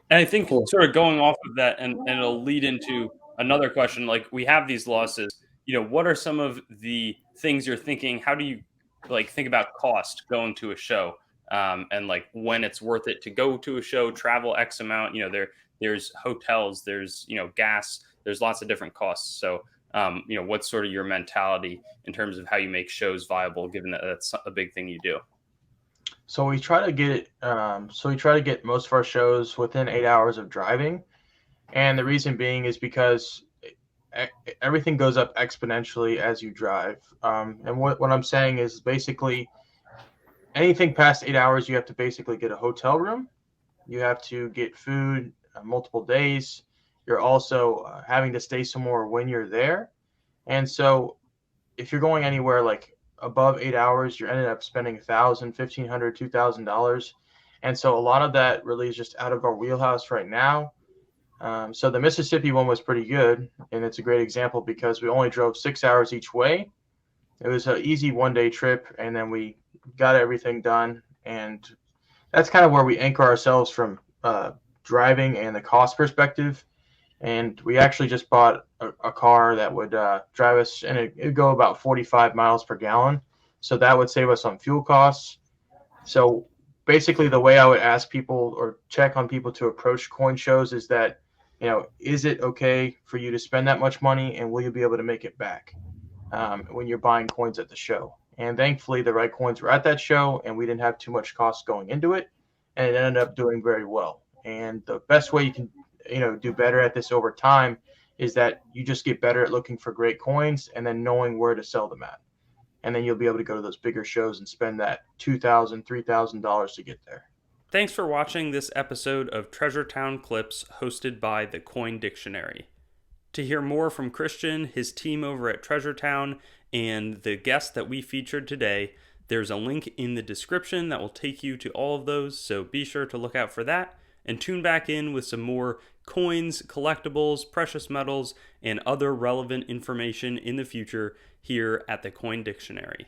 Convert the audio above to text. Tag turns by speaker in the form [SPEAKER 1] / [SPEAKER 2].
[SPEAKER 1] And I think
[SPEAKER 2] Cool.
[SPEAKER 1] sort of going off of that, and it'll lead into another question. Like we have these losses, what are some of the things you're thinking? How do you like think about cost going to a show, and like when it's worth it to go to a show, travel X amount? There's hotels, there's gas, there's lots of different costs. So what's sort of your mentality in terms of how you make shows viable, given that that's a big thing you do?
[SPEAKER 2] So we try to get most of our shows within 8 hours of driving, and the reason being is because e- everything goes up exponentially as you drive. And what I'm saying is basically anything past 8 hours, you have to basically get a hotel room. You have to get food multiple days. You're also having to stay somewhere when you're there. And so if you're going anywhere like above 8 hours, you're ended up spending 1,000, 1,500, $2,000. And so a lot of that really is just out of our wheelhouse right now. So the Mississippi one was pretty good, and it's a great example because we only drove 6 hours each way. It was an easy 1 day trip, and then we got everything done. And that's kind of where we anchor ourselves from driving and the cost perspective. And we actually just bought a car that would drive us, and it'd go about 45 miles per gallon. So that would save us on fuel costs. So basically, the way I would ask people or check on people to approach coin shows is that, is it okay for you to spend that much money, and will you be able to make it back when you're buying coins at the show? And thankfully, the right coins were at that show, and we didn't have too much cost going into it, and it ended up doing very well. And the best way you can, do better at this over time is that you just get better at looking for great coins and then knowing where to sell them at, and then you'll be able to go to those bigger shows and spend that $2,000, $3,000 to get there.
[SPEAKER 1] Thanks for watching this episode of Treasure Town Clips hosted by the Coin Dictionary. To hear more from Christian, his team over at Treasure Town, and the guest that we featured today, there's a link in the description that will take you to all of those, so be sure to look out for that and tune back in with some more coins, collectibles, precious metals, and other relevant information in the future here at the Coin Dictionary.